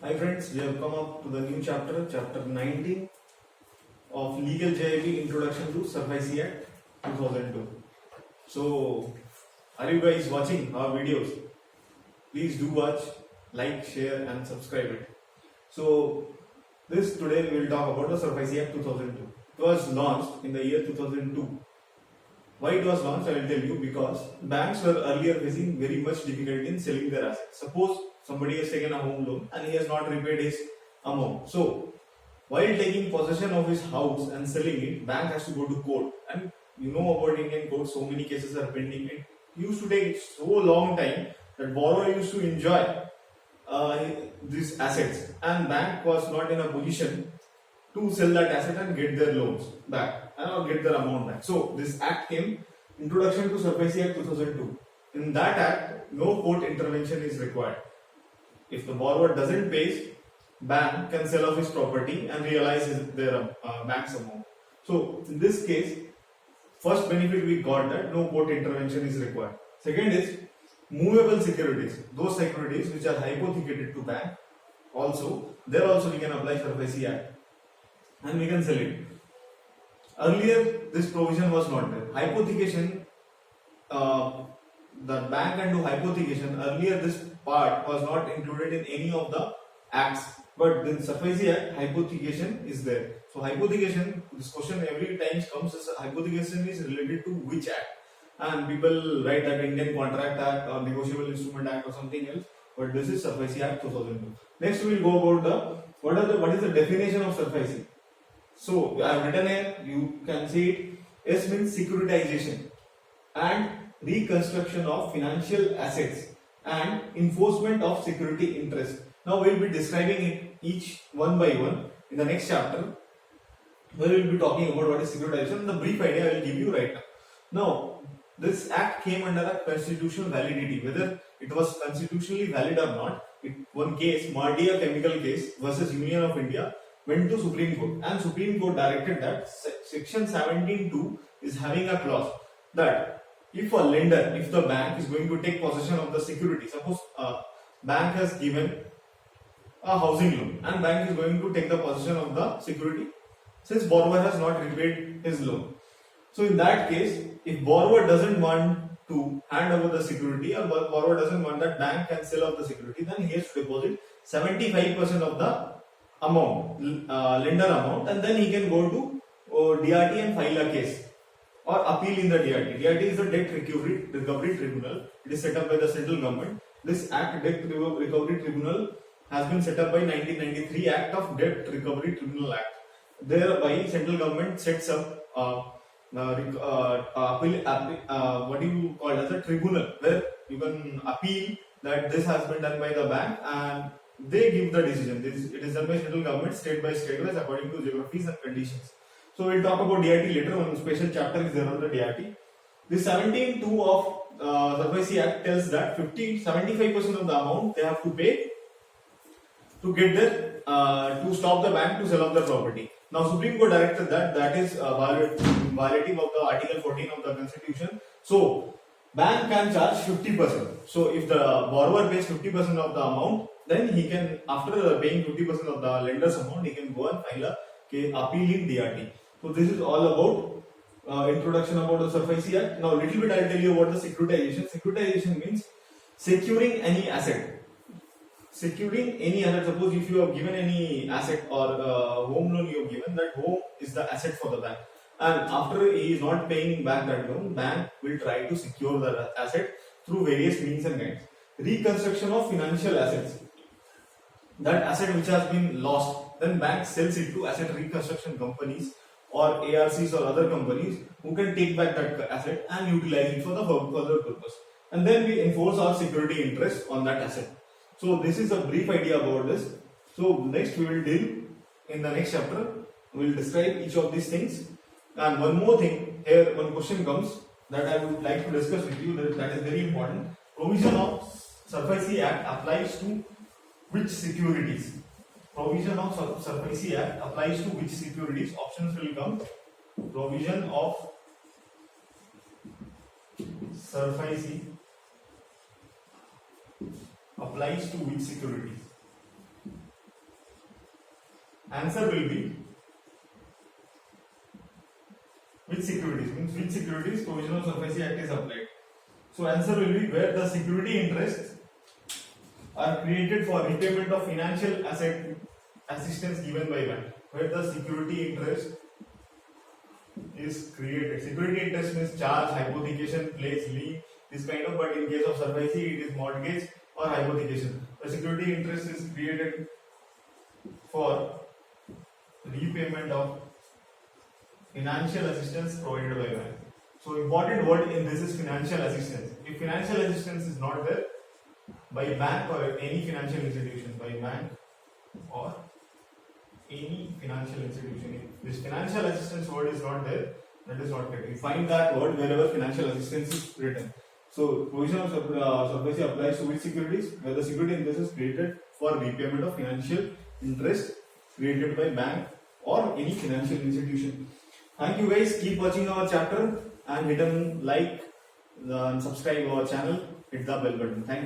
Hi friends, we have come up to the new chapter, chapter 19 of Legal JIB Introduction to SURFACI Act 2002. So, are you guys watching our videos? Please do watch, like, share and subscribe it. So, today we will talk about the SURFACI Act 2002. It was launched in the year 2002. Why it was launched, I will tell you, because banks were earlier facing very much difficulty in selling their assets. Suppose somebody has taken a home loan and he has not repaid his amount. So, while taking possession of his house and selling it, bank has to go to court. And you know about Indian court, so many cases are pending. It used to take so long time that borrower used to enjoy these assets, and bank was not in a position to sell that asset and get their loans back or get their amount back. So this act came, Introduction to SURFACI Act 2002. In that act, no court intervention is required. If the borrower doesn't pay, bank can sell off his property and realize their bank's amount. So in this case, first benefit we got that no court intervention is required. Second is movable securities, those securities which are hypothecated to bank. Also, there also we can apply SURFACI Act and we can sell it. Earlier, this provision was not there. Hypothecation, the bank can do hypothecation. Earlier, this part was not included in any of the acts, but in SURFACI Act, hypothecation is there. So, hypothecation, this question every time comes as hypothecation is related to which act? And people write that Indian Contract Act or Negotiable Instrument Act or something else, but this is SURFACI Act 2002. Next, we will go about what is the definition of SURFACI. So I have written here, you can see it. S means securitization and reconstruction of financial assets and enforcement of security interest. Now we will be describing it each one by one in the next chapter, where we will be talking about what is securitization. The brief idea I will give you right now. Now, this act came under a constitutional validity, whether it was constitutionally valid or not. One case, Mardia Chemical case versus Union of India, went to Supreme Court, and Supreme Court directed that section 17(2) is having a clause that if a lender, if the bank is going to take possession of the security, suppose bank has given a housing loan and bank is going to take the possession of the security since borrower has not repaid his loan. So in that case, if borrower doesn't want to hand over the security or borrower doesn't want that bank can sell off the security, then he has to deposit 75% of the amount, lender amount, and then he can go to DRT and file a case or appeal in the DRT. DRT is the Debt Recovery Tribunal. It is set up by the central government. This Act, Debt Recovery Tribunal, has been set up by 1993 Act of Debt Recovery Tribunal Act. Thereby, central government sets up what do you call as a tribunal, where you can appeal that this has been done by the bank and they give the decision. It is done by central government, state by state wise, according to geographies and conditions. So we'll talk about DRT later. One special chapter is there on the DRT. This 17(2) of SURFACI Act tells that 75% of the amount they have to pay to get their to stop the bank to sell off their property. Now Supreme Court directed that is violative of the Article 14 of the Constitution. So bank can charge 50%. So if the borrower pays 50% of the amount, then he can, after paying 50% of the lender's amount, he can go and file a appeal in DRT. So this is all about introduction about the SURFACI Act. Now little bit I will tell you about the securitization. Securitization means securing any asset. Securing any asset. Suppose if you have given any asset or home loan you have given, that home is the asset for the bank. And after he is not paying back that loan, bank will try to secure the asset through various means and means. Reconstruction of financial assets. That asset which has been lost, then bank sells it to asset reconstruction companies or ARCs or other companies who can take back that asset and utilize it for the further purpose. And then we enforce our security interest on that asset. So this is a brief idea about this. So next we will deal in the next chapter. We will describe each of these things. And one more thing, here one question comes that I would like to discuss with you, that is very important. Provision of SURFACI Act applies to which securities? Provision of SURFACI Act applies to which securities? Options will come. Provision of SURFACI applies to which securities? answer will be which securities, means which securities provision of SARFAESI Act is applied. So answer will be where the security interests are created for repayment of financial asset assistance given by bank. Where the security interest is created. Security interest means charge, hypothecation, pledge, lien, this kind of, but in case of SARFAESI it is mortgage or hypothecation. The security interest is created for repayment of financial assistance provided by bank. So important word in this is financial assistance. If financial assistance is not there by bank or any financial institution, by bank or any financial institution, if this financial assistance word is not there, that is not correct. You find that word wherever financial assistance is written. So provision of SARFAESI applies to which securities? Where the security interest is created for repayment of financial interest created by bank or any financial institution. Thank you guys. Keep watching our chapter and hit on like and subscribe our channel. Hit the bell button. Thank you.